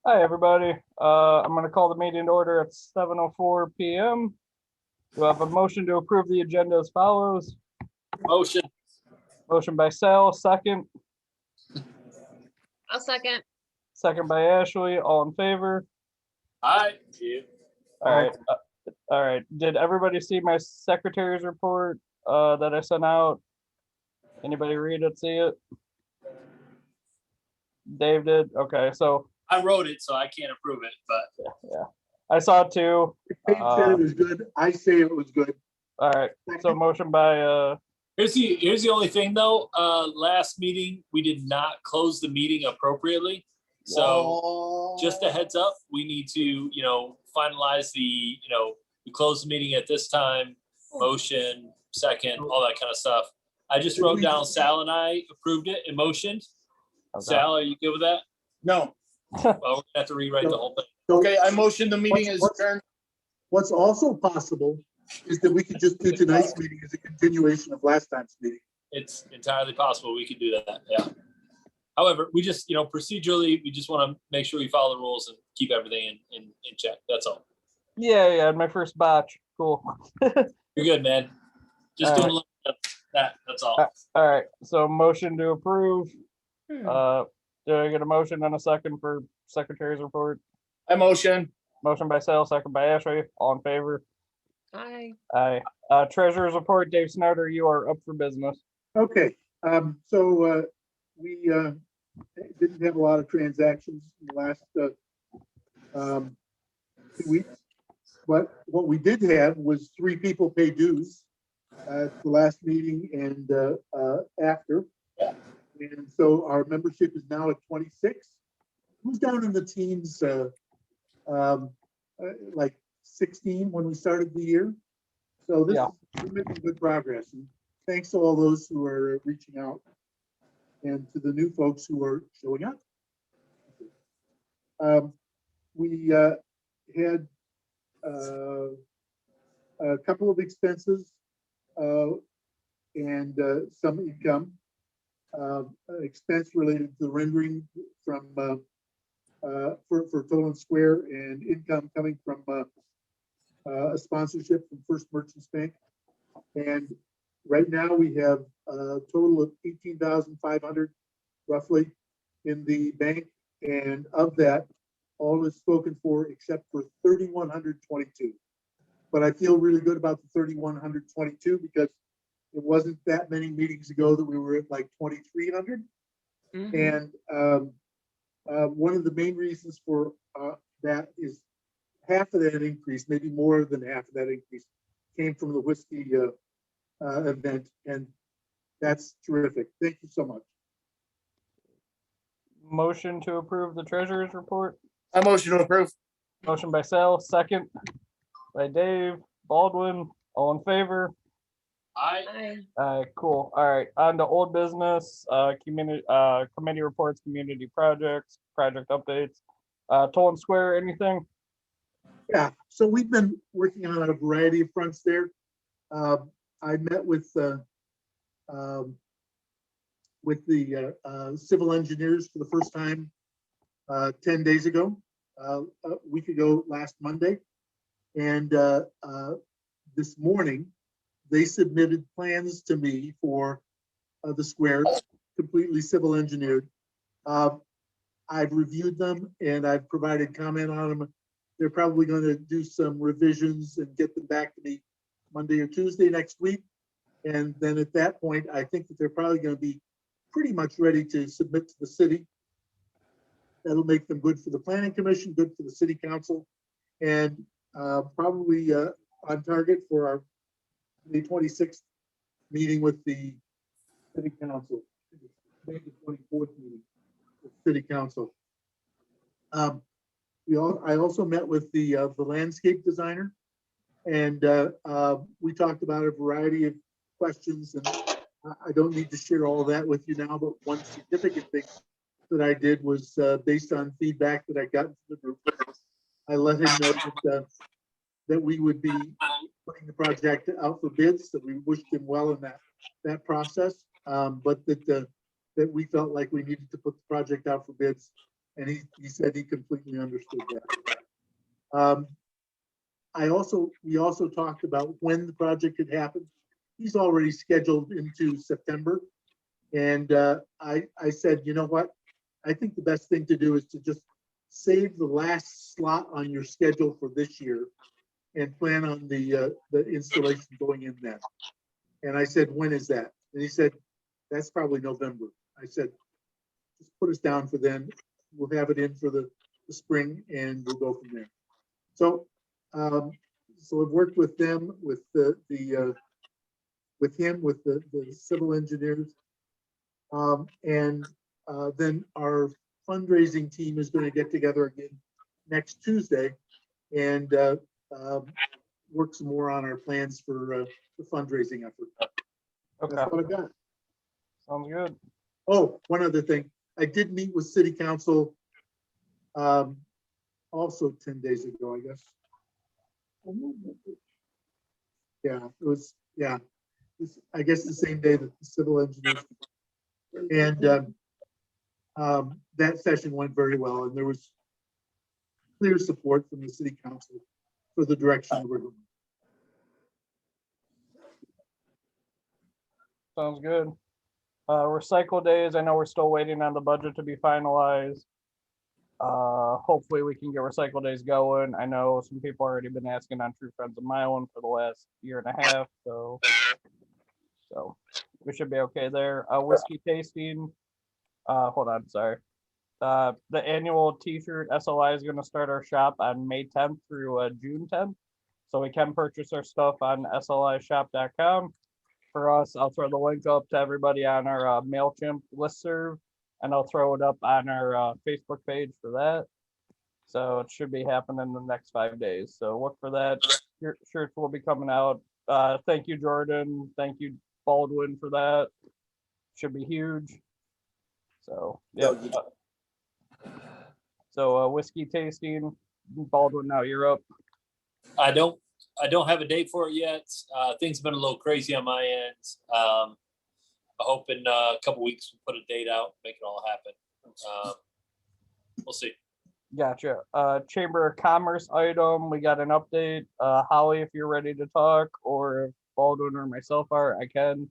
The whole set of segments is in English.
Hi, everybody. I'm going to call the meeting to order at 7:04 p.m. Do I have a motion to approve the agenda as follows? Motion. Motion by Sal, second. I'll second. Second by Ashley. All in favor? Aye. All right. All right. Did everybody see my secretary's report that I sent out? Anybody read it, see it? Dave did? Okay, so I wrote it, so I can't approve it, but yeah, I saw it too. Dave said it was good. I say it was good. All right, so motion by here's the only thing though. Last meeting, we did not close the meeting appropriately. So just a heads up, we need to, finalize we close the meeting at this time, motion, second, all that kind of stuff. I just wrote down Sal and I approved it in motion. okay. Sal, are you good with that? No. Well, we're gonna have to rewrite the whole thing. Okay, I motion the meeting is adjourned. What's also possible is that we could just do tonight's meeting as a continuation of last time's meeting. It's entirely possible we could do that, yeah. However, we just, procedurally, we just want to make sure we follow the rules and keep everything in check. That's all. Yeah, my first batch. Cool. You're good, man. Just doing a little bit of that. That's all. All right, so motion to approve. Did I get a motion and a second for secretary's report? I motion. Motion by Sal, second by Ashley. All in favor? Aye. Aye. Treasurer's report, Dave Snyder, you are up for business. Okay, so we didn't have a lot of transactions in the last 2 weeks, but what we did have was 3 people pay dues at the last meeting and after. And so our membership is now at 26. Who's down in the teens, like 16 when we started the year? So this is making good progress. And thanks to all those who are reaching out and to the new folks who are showing up. We had a couple of expenses and some income. Expense related to the rendering from for Toland Square, and income coming from a sponsorship from First Merchants Bank. And right now we have a total of 18,500 roughly in the bank, and of that, all is spoken for except for 3,122. But I feel really good about the 3,122 because it wasn't that many meetings ago that we were at like 2,300. And one of the main reasons for that is half of that increase, maybe more than half of that increase, came from the whiskey event, and that's terrific. Thank you so much. Motion to approve the treasurer's report. I motion to approve. Motion by Sal, second by Dave Baldwin. All in favor? Aye. Cool. All right, on to old business, committee reports, community projects, project updates. Toland Square, anything? Yeah, so we've been working on a variety of fronts there. I met with the civil engineers for the first time 10 days ago, a week ago last Monday. And this morning, they submitted plans to me for the square, completely civil engineered. I've reviewed them and I've provided comment on them. They're probably going to do some revisions and get them back to me Monday or Tuesday next week. And then at that point, I think that they're probably going to be pretty much ready to submit to the city. That'll make them good for the planning commission, good for the city council, and probably on target for the 26th meeting with the city council, maybe the 24th meeting with city council. I also met with the landscape designer, and we talked about a variety of questions, and I don't need to share all of that with you now, but one significant thing that I did was based on feedback that I got from the group. I let him know that we would be putting the project out for bids, that we wished him well in that process, but that that we felt like we needed to put the project out for bids. And he said he completely understood that. We also talked about when the project could happen. He's already scheduled into September. And I said, you know what? I think the best thing to do is to just save the last slot on your schedule for this year and plan on the installation going in then. And I said, when is that? And he said, that's probably November. I said, just put us down for then. We'll have it in for the spring and we'll go from there. So, so I've worked with them, with with the civil engineers. And then our fundraising team is going to get together again next Tuesday and work some more on our plans for the fundraising effort. Okay, That's what I got. sounds good. Oh, one other thing. I did meet with City Council also 10 days ago, I guess. Yeah, it was, yeah. I guess the same day that the civil engineers. And that session went very well, and there was clear support from the City Council for the direction we're going. Sounds good. Recycle days, I know we're still waiting on the budget to be finalized. Hopefully we can get recycle days going. I know some people already been asking on True Friends of Milan for the last year and a half, so we should be okay there. Whiskey tasting, hold on, sorry. The annual t-shirt SLI is gonna start our shop on May 10th through June 10th. So we can purchase our stuff on slishop.com. For us, I'll throw the link up to everybody on our MailChimp listserv, and I'll throw it up on our Facebook page for that. So it should be happening in the next 5 days. So look for that. Your shirts will be coming out. Thank you, Jordan. Thank you, Baldwin, for that. Should be huge. So yeah. So whiskey tasting, Baldwin. Now you're up. I don't have a date for it yet. Things have been a little crazy on my end. I hope in a couple weeks we'll put a date out, make it all happen. We'll see. Gotcha. Chamber of Commerce item. We got an update. Holly, if you're ready to talk, or if Baldwin or myself are, I can.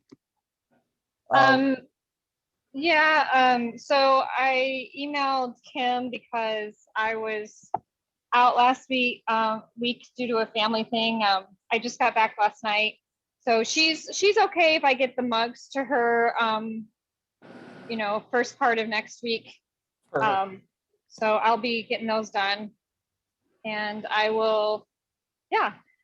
So I emailed Kim because I was out last week due to a family thing. I just got back last night. So she's okay if I get the mugs to her, first part of next week. So I'll be getting those done, and I will,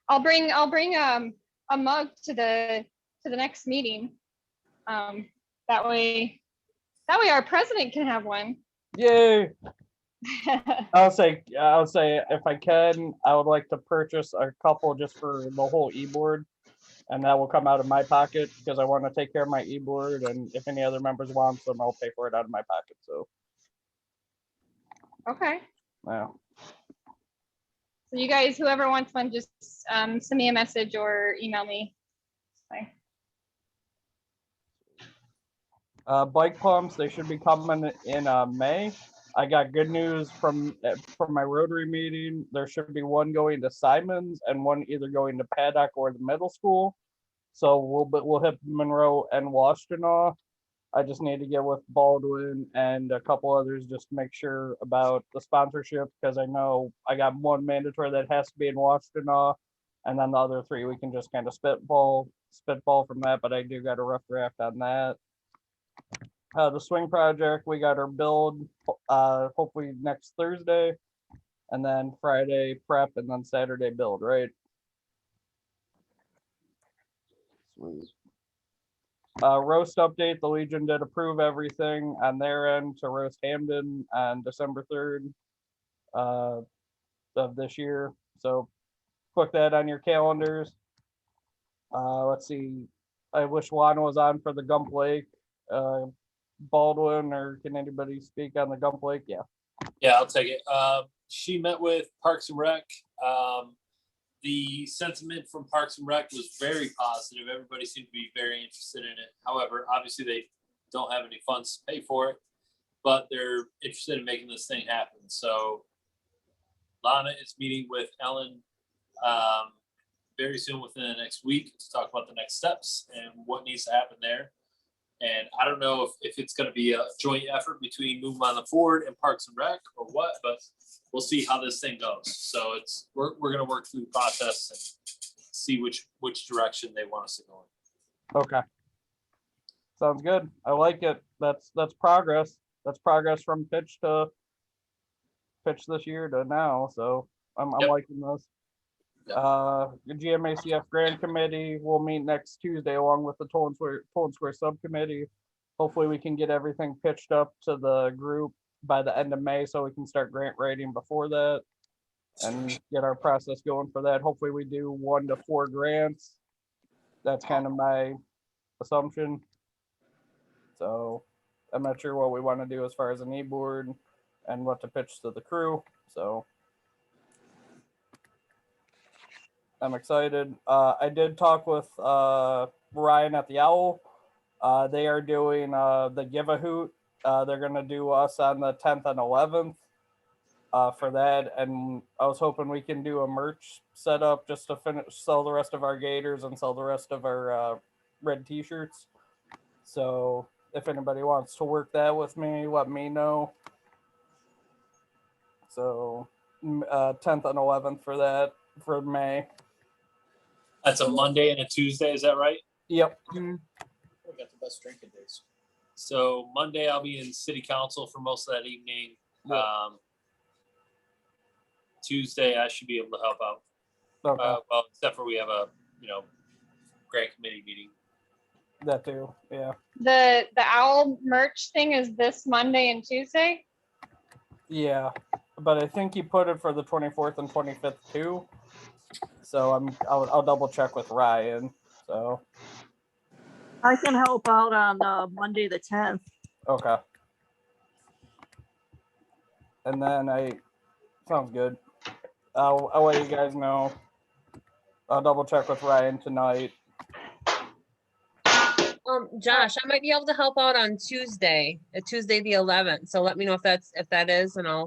I'll bring a mug to the next meeting. That way our president can have one. Yay! I'll say if I can, I would like to purchase a couple just for the whole e-board, and that will come out of my pocket because I want to take care of my e-board, and if any other members want them, I'll pay for it out of my pocket. So. Okay. Wow. So you guys, whoever wants one, just send me a message or email me. Bye. Bike pumps, they should be coming in May. I got good news from my Rotary meeting. There should be one going to Simons and one either going to Paddock or the middle school. So we'll hit Monroe and Washtenaw. I just need to get with Baldwin and a couple others just to make sure about the sponsorship, because I know I got one mandatory that has to be in Washtenaw, and then the other three we can just kind of spitball from that. But I do got a rough draft on that. The swing project, we got our build hopefully next Thursday, and then Friday prep, and then Saturday build, right? Sweet. Roast update, the Legion did approve everything on their end to roast Hamden on December 3rd of this year. So put that on your calendars. Let's see. I wish Lana was on for the Gump Lake. Baldwin, or can anybody speak on the Gump Lake? Yeah. Yeah, I'll take it. She met with Parks and Rec. The sentiment from Parks and Rec was very positive. Everybody seemed to be very interested in it. However, obviously they don't have any funds to pay for it, but they're interested in making this thing happen. So Lana is meeting with Ellen very soon within the next week to talk about the next steps and what needs to happen there. And I don't know if it's going to be a joint effort between Move Milan Forward and Parks and Rec or what, but we'll see how this thing goes. So we're going to work through the process and see which direction they want us to go in. Okay. Sounds good. I like it. That's progress. That's progress from pitch this year to now. So I'm Yep. liking this. Yep. The GMACF Grand Committee will meet next Tuesday along with the Toll and Square Subcommittee. Hopefully we can get everything pitched up to the group by the end of May so we can start grant writing before that and get our process going for that. Hopefully we do 1 to 4 grants. That's kind of my assumption. So I'm not sure what we want to do as far as an e-board and what to pitch to the crew. So I'm excited. I did talk with Ryan at the Owl. They are doing the Give a Hoot. They're going to do us on the 10th and 11th for that. And I was hoping we can do a merch setup just to sell the rest of our Gators and sell the rest of our red t-shirts. So if anybody wants to work that with me, let me know. So 10th and 11th for that for May. That's a Monday and a Tuesday, is that right? Yep. We got the best drinking days. So Monday I'll be in City Council for most of that evening. Yep. Tuesday I should be able to help out. Okay. Well, except for we have a grant committee meeting. That too. Yeah. The owl merch thing is this Monday and Tuesday. Yeah. But I think he put it for the 24th and 25th too. So I'll double check with Ryan. So I can help out on Monday the 10th. okay. And then sounds good. I'll let you guys know. I'll double check with Ryan tonight. Josh, I might be able to help out on Tuesday the 11th. So let me know if that is, and I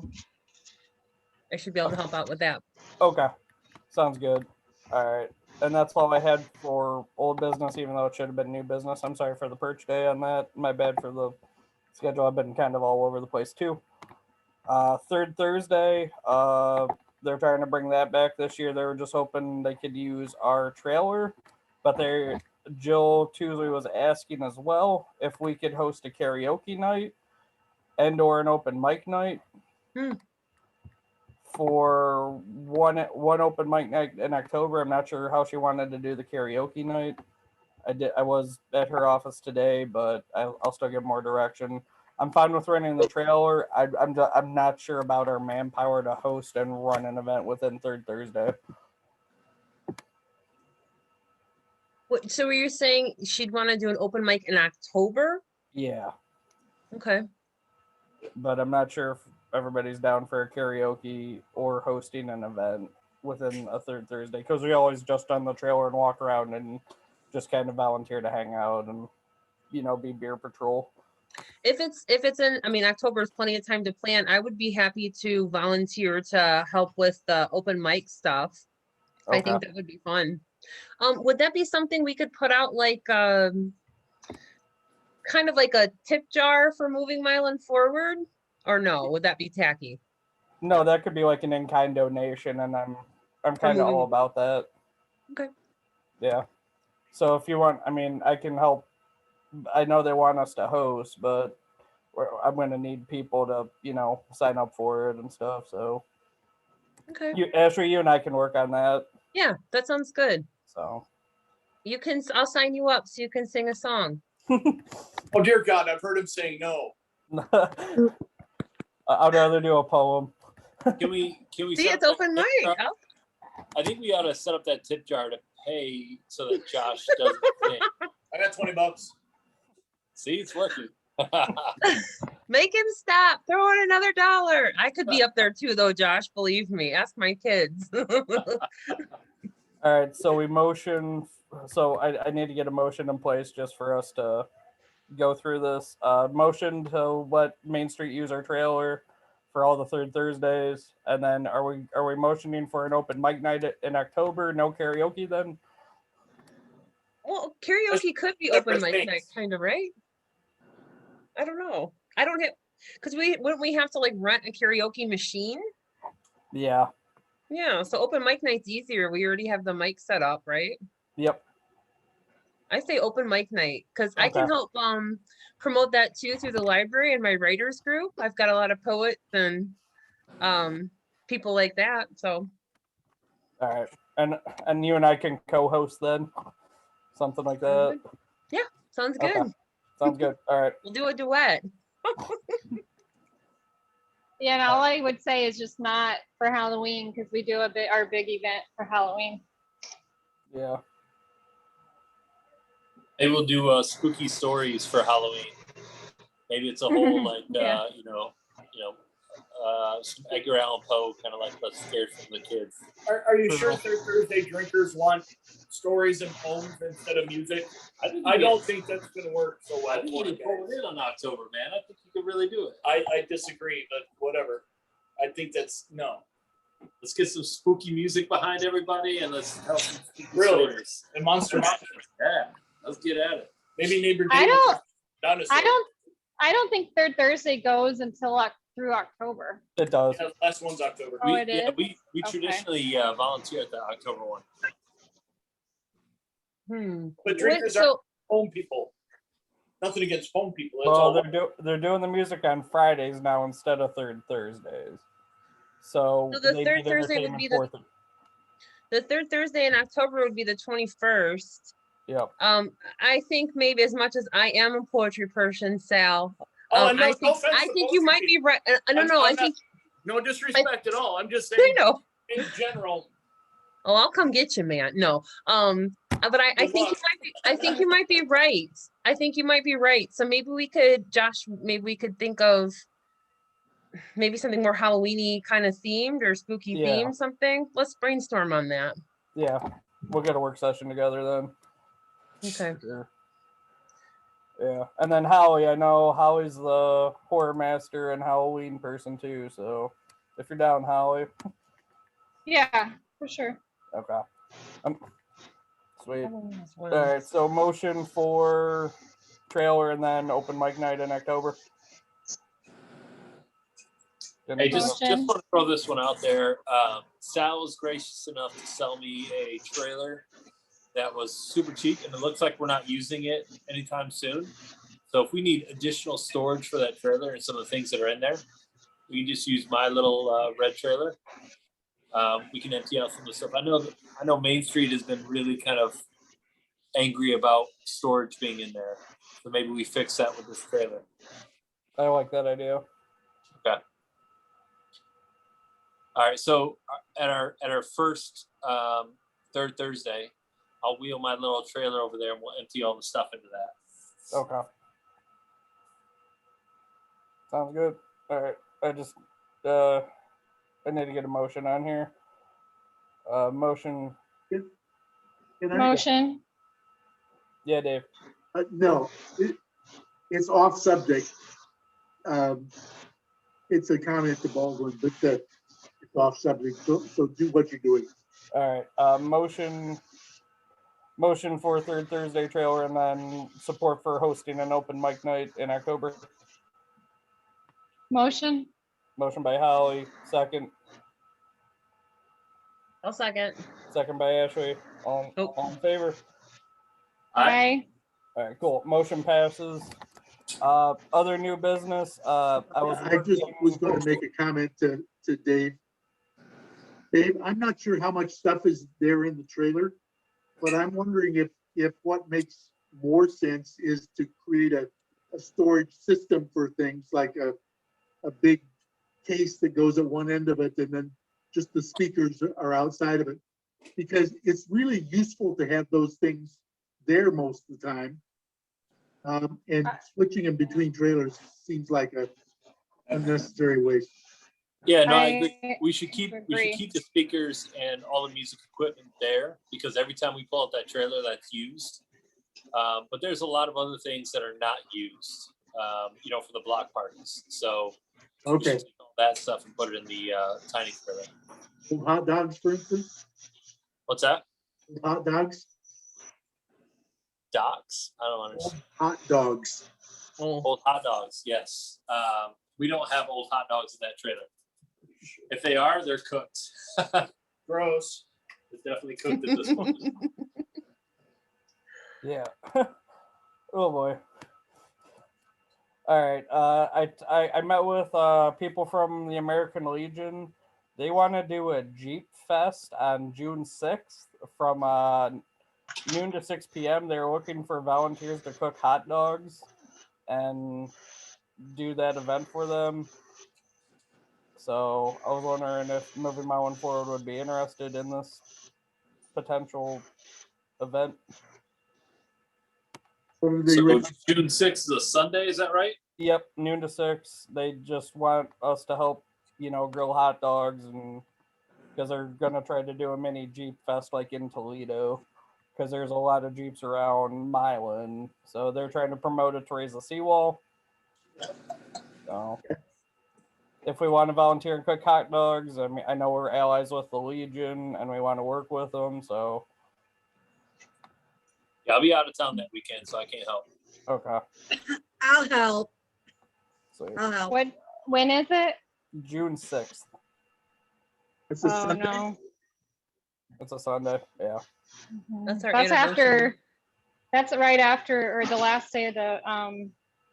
should be able to help out with that. Okay. Sounds good. All right. And that's all I had for old business, even though it should have been new business. I'm sorry for the perch day on that. My bad for the schedule. I've been kind of all over the place too. Third Thursday, they're trying to bring that back this year. They were just hoping they could use our trailer, but Jill Tuesday was asking as well if we could host a karaoke night and/or an open mic night. For one open mic night in October. I'm not sure how she wanted to do the karaoke night. I was at her office today, but I'll still give more direction. I'm fine with running the trailer. I'm not sure about our manpower to host and run an event within Third Thursday. So were you saying she'd want to do an open mic in October? Yeah, Okay. but I'm not sure if everybody's down for a karaoke or hosting an event within a Third Thursday, because we always just on the trailer and walk around and just kind of volunteer to hang out and be beer patrol. If it's in, I mean, October is plenty of time to plan. I would be happy to volunteer to help with the open mic stuff. Okay. I think that would be fun. Would that be something we could put out like kind of like a tip jar for moving Milan forward? Or no, would that be tacky? No, that could be like an in-kind donation, and I'm kind of all about that. Okay. Yeah. So if you want, I mean, I can help. I know they want us to host, but I'm going to need people to, sign up for it and stuff. So Okay. Ashley, you and I can work on that. Yeah, that sounds good. So I'll sign you up so you can sing a song. Oh dear God, I've heard him saying no. I'd rather do a poem. Can we See, set it's up open that tip mic. jar? I think we ought to set up that tip jar to pay so that Josh doesn't think. I got $20. See, it's working. Make him stop. Throw in another $1. I could be up there too, though, Josh. Believe me. Ask my kids. All right, so we motion. So I need to get a motion in place just for us to go through this. Motion to let Main Street use our trailer for all the third Thursdays, and then are we motioning for an open mic night in October? No karaoke then? Well, karaoke could be separate open mic things. night, kind of, right? I don't know. I don't have, because wouldn't we have to like rent a karaoke machine? Yeah. Yeah, so open mic night's easier. We already have the mic set up, right? Yep. I say open mic night because I can Okay. help promote that too through the library and my writers group. I've got a lot of poets and people like that. So All right. And you and I can co-host then, something like that. sounds good. Okay. Sounds good. All right. We'll do a duet. Yeah, and all I would say is just not for Halloween because we do our big event for Halloween. Yeah. Maybe we'll do spooky stories for Halloween. Maybe it's a whole like Yeah. some Edgar Allan Poe kind of like let's scare from the kids. Are you sure Third Thursday drinkers want stories and poems instead of music? I don't think that's going to work so well. I think you can pull it in on October, man. I think you could really do it. I disagree, but whatever. I think that's no. Let's get some spooky music behind everybody and let's tell some spooky Really? stories. And Monster Mash. Yeah, let's get at it. Maybe neighbor I David don't- dinosaur. I don't think third Thursday goes until through October. It does. Yeah, last one's October. Oh, it is? We Okay. traditionally volunteer at the October one. But drinkers are So home people. Nothing against home people. That's Well, all. they're doing the music on Fridays now instead of third Thursdays. So So the they third need Thursday would entertainment be fourth. the third Thursday in October would be the 21st. Yep. I think maybe as much as I am a poetry person, Sal, Oh, no, I no think offense I to think you poetry might be right. No, no, I think No disrespect at all. I'm just I saying know. in general. Oh, I'll come get you, man. No. But I Good think you luck. might be I think you might be right. I think you might be right. So maybe we could, Josh, maybe we could think of maybe something more Halloweeny kind of themed or spooky Yeah. themed something. Let's brainstorm on that. Yeah. We'll get a work session together then. Okay. Yeah. And then Howie, I know Howie's the horror master and Halloween person too. So if you're down, Howie. Yeah, for sure. Okay. Sweet. All All right. So motion for trailer and then open mic night in October. Hey, just Motion. want to throw this one out there. Sal was gracious enough to sell me a trailer that was super cheap, and it looks like we're not using it anytime soon. So if we need additional storage for that trailer and some of the things that are in there, we can just use my little red trailer. We can empty out some of the stuff. I know Main Street has been really kind of angry about storage being in there, so maybe we fix that with this trailer. I like that idea. Okay. All right. So at our first third Thursday, I'll wheel my little trailer over there and we'll empty all the stuff into that. Okay. Sounds good. All right. I just I need to get a motion on here. Motion. Can I- Motion. Yeah, Dave. No, it's off subject. It's a comment to Baldwin, but it's off subject. So do what you're doing. All right. Motion for third Thursday trailer and then support for hosting an open mic night in October. Motion. Motion by Holly, second. I'll second. Second by Ashley. All in favor? Aye. All right, cool. Motion passes. Other new business. I just was going to make a comment to Dave. Dave, I'm not sure how much stuff is there in the trailer, but I'm wondering if what makes more sense is to create a storage system for things like a big case that goes at one end of it and then just the speakers are outside of it. Because it's really useful to have those things there most of the time. And switching them between trailers seems like a unnecessary waste. Yeah, no, I I agree. We should keep the speakers and all the music equipment there because every time we pull out that trailer that's used, But there's a lot of other things that are not used, you know, for the block parties. So we should Okay. take all that stuff and put it in the tiny trailer. Hot dogs, for instance, What's that? hot dogs, Dogs? I don't understand. hot dogs. Oh, Old hot dogs, yes. We don't have old hot dogs in that trailer. If they are, they're cooked. Gross. It's definitely cooked at this point. Yeah. Oh boy. All right. I met with people from the American Legion. They want to do a Jeep Fest on June 6th from noon to 6 p.m. They're looking for volunteers to cook hot dogs and do that event for them. So I was wondering if Moving Milan Forward would be interested in this potential event. From the So original- June 6th is a Sunday, is that right? Yep, noon to 6. They just want us to help, you know, grill hot dogs, and because they're gonna try to do a mini Jeep Fest like in Toledo, because there's a lot of Jeeps around Milan. So they're trying to promote it to raise the seawall. So if we want to volunteer and cook hot dogs, I mean, I know we're allies with the Legion and we want to work with them. So Yeah, I'll be out of town that weekend, so I can't help. okay, I'll help. so I'll help. When is it? June 6th. It's a Oh, Sunday. no. It's a Sunday. Yeah. That's our That's anniversary. after, that's right after, or the last day of the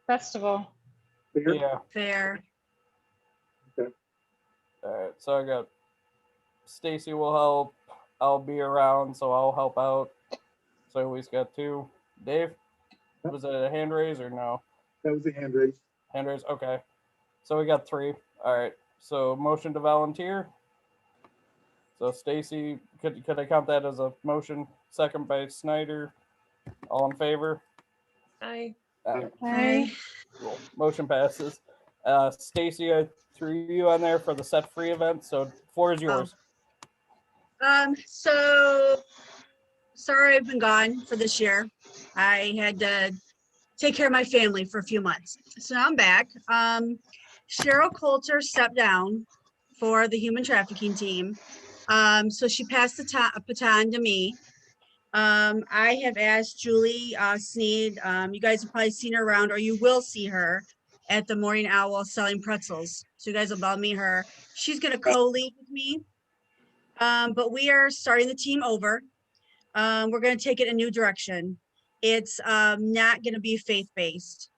festival. Fair. Yeah. Fair. All right. So I got Stacy will help. I'll be around, so I'll help out. So we've got 2. Dave, was it a hand raise or no? That was a hand raise. Hand raise. Okay. So we got 3. All right. So motion to volunteer. So Stacy, could I count that as a motion? Second by Snyder. All in favor? Hi. Okay. Cool. Motion passes. Stacy, I threw you on there for the set free event, so floor is yours. So sorry I've been gone for this year. I had to take care of my family for a few months. So now I'm back. Cheryl Coulter stepped down for the human trafficking team. So she passed the baton to me. I have asked Julie Sneed, you guys have probably seen her around, or you will see her at the Morning Owl selling pretzels. So you guys will about meet her. She's gonna co-lead with me. But we are starting the team over. We're gonna take it a new direction. It's not gonna be faith-based.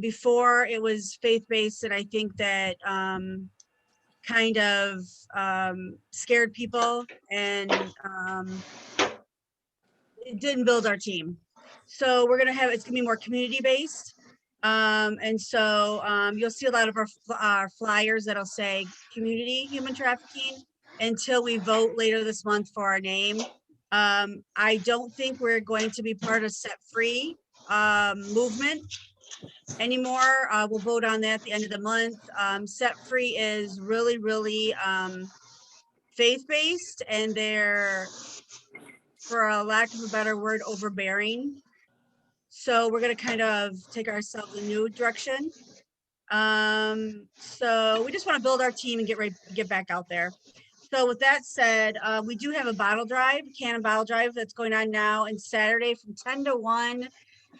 Before it was faith-based, and I think that kind of scared people, and it didn't build our team. So we're gonna have, it's gonna be more community-based. And so you'll see a lot of our flyers that'll say community human trafficking until we vote later this month for our name. I don't think we're going to be part of Set Free movement anymore. We'll vote on that at the end of the month. Set Free is really, really faith-based, and they're, for a lack of a better word, overbearing. So we're gonna kind of take ourselves a new direction. So we just want to build our team and get back out there. So with that said, we do have a bottle drive, cannon bottle drive that's going on now, and Saturday from 10 to 1,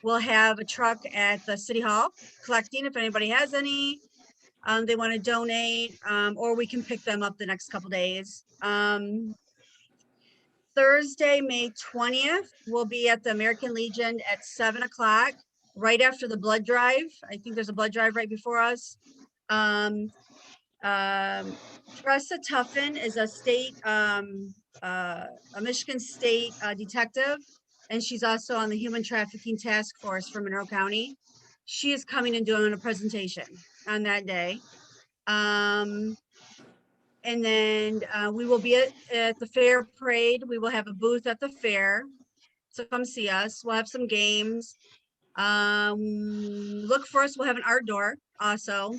we'll have a truck at the City Hall collecting if anybody has any. They want to donate, or we can pick them up the next couple days. Thursday, May 20th, we'll be at the American Legion at 7 o'clock, right after the blood drive. I think there's a blood drive right before us. Tressa Tuffin is a state, a Michigan State detective, and she's also on the Human Trafficking Task Force for Monroe County. She is coming and doing a presentation on that day. And then we will be at the fair parade. We will have a booth at the fair. So come see us. We'll have some games. Look for us. We'll have an art door also.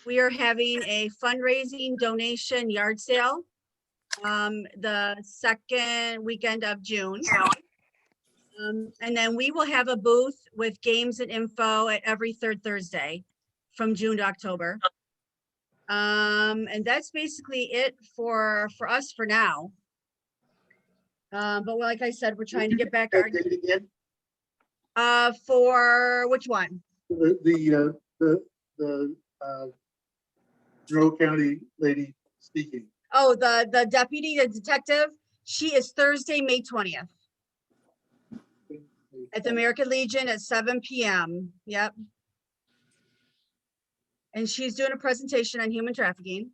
We are having a fundraising donation yard sale the second weekend of June. And then we will have a booth with games and info at every third Thursday from June to October. And that's basically it for us for now. But like I said, we're trying to get back our, Date again? for which one? The Monroe County lady speaking. Oh, the deputy, the detective, she is Thursday, May 20th at the American Legion at 7 PM. Yep. And she's doing a presentation on human trafficking.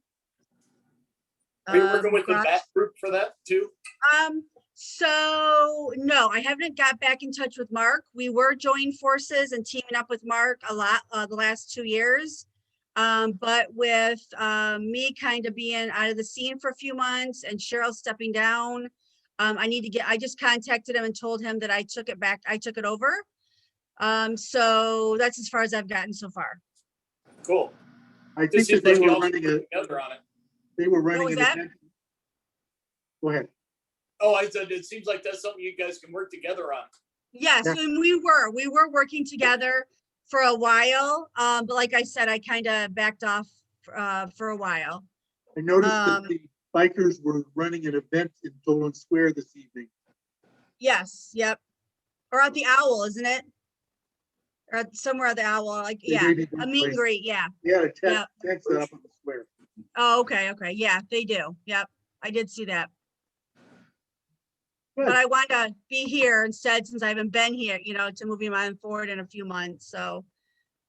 Are you working with the Gosh. VAT group for that too? So no, I haven't got back in touch with Mark. We were joining forces and teaming up with Mark a lot the last 2 years. But with me kind of being out of the scene for a few months and Cheryl stepping down, I just contacted him and told him that I took it back. I took it over. So that's as far as I've gotten so far. Cool. I think This that seems they like were y'all running should a, work together on it. they were running was an that? event. Go ahead. Oh, I said, it seems like that's something you guys can work together on. Yes, Yeah. and we were working together for a while. But like I said, I kind of backed off for a while. I noticed that Um, the bikers were running an event in Toland Square this evening. Yes, yep. Or at the Owl, isn't it? Or somewhere at the Owl, like, They yeah, may be a both meet and places. greet, yeah. Yeah, a Yeah. tent set up on the square. Oh, okay, yeah, they do, yep, I did see that. Good. But I want to be here instead, since I haven't been here, to moving mine forward in a few months, so.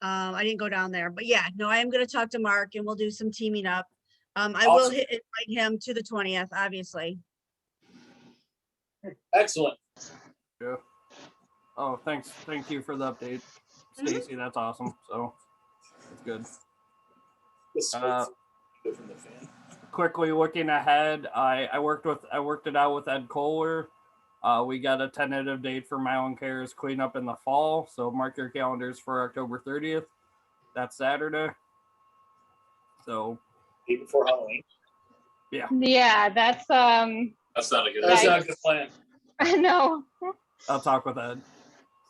I didn't go down there, but yeah, no, I am gonna talk to Mark and we'll do some teaming up. I will Awesome. invite him to the 20th, obviously. Excellent. Yeah. Oh, thanks. Thank you for the update, Stacy. That's awesome. So that's good. The smoke's good from the fan. Quickly looking ahead, I worked it out with Ed Kohler. We got a tentative date for Milan Cares cleanup in the fall, so mark your calendars for October 30th. That's Saturday. So Day before Halloween. Yeah, that's That's not a good. That's Right. not a good plan. I know. I'll talk with Ed.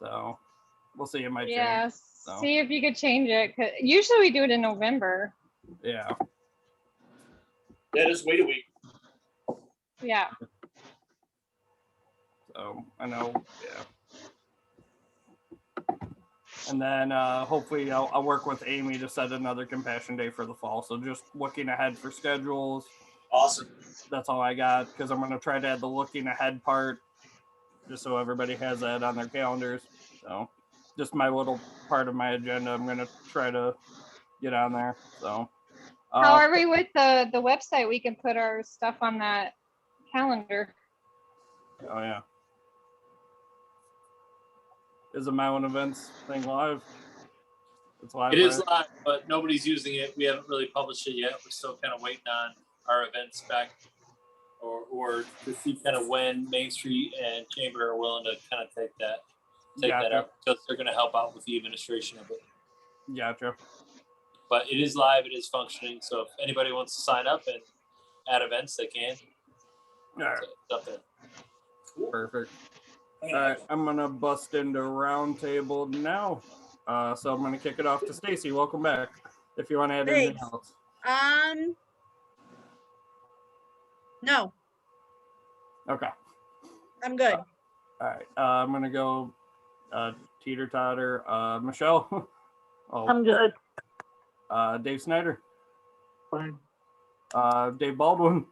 So we'll see. It might change. Yeah, so. see if you could change it. 'Cause usually we do it in November. Yeah. Yeah, just wait a week. Yeah. So I know. Yeah. And then hopefully I'll work with Amy to set another compassion day for the fall. So just looking ahead for schedules. Awesome. That's all I got, because I'm going to try to add the looking ahead part just so everybody has that on their calendars. So just my little part of my agenda I'm going to try to get on there. So How are we with the website? We can put our stuff on that calendar. Oh yeah. Is the Mountain Events thing live? It's live. It is right? live, but nobody's using it. We haven't really published it yet. We're still kind of waiting on our events back, or to see kind of when Main Street and Chamber are willing to kind of take that Gotcha. up, because they're going to help out with the administration of it. Gotcha. But it is live. It is functioning. So if anybody wants to sign up and add events, they can. All right. It's up there. Perfect. All right, I'm gonna bust into roundtable now. So I'm gonna kick it off to Stacy. Welcome back. If you want to add anything Thanks. else. No, Okay. I'm good. All right. I'm gonna go teeter totter. Michelle. I'm good. Dave Snyder. Fine. Dave Baldwin.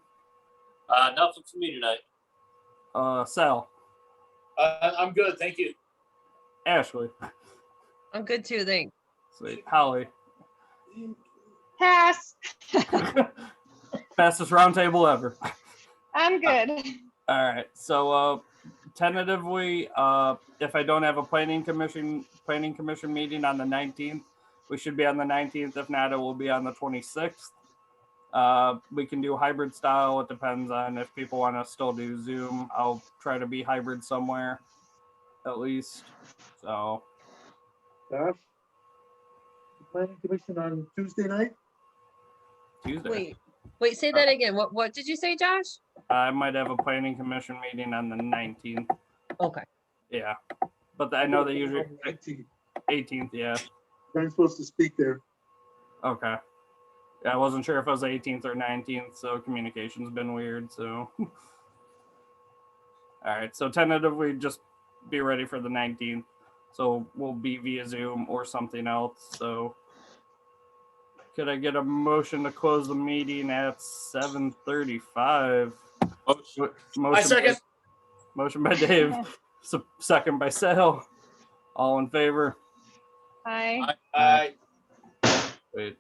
Nothing for me tonight. Sal. I'm good, thank you. Ashley. I'm good too, thanks. Sweet. Holly. Pass. Fastest roundtable ever. I'm good. All right. So tentatively, if I don't have a planning commission meeting on the 19th, we should be on the 19th. If not, it will be on the 26th. We can do hybrid style. It depends on if people want to still do Zoom. I'll try to be hybrid somewhere, at least. So Josh? Planning commission on Tuesday night? Tuesday. Wait, say that again. What did you say, Josh? I might have a planning commission meeting on the 19th. Okay. Yeah, but I know they usually 18th. Yeah. I'm supposed to speak there. Okay. Yeah, I wasn't sure if it was 18th or 19th, so communication's been weird. So. All right. So tentatively, just be ready for the 19th. So we'll be via Zoom or something else. So. Could I get a motion to close the meeting at 7:35? I second. Motion by Dave, second by Sal. All in favor? Hi. Aye. Wait.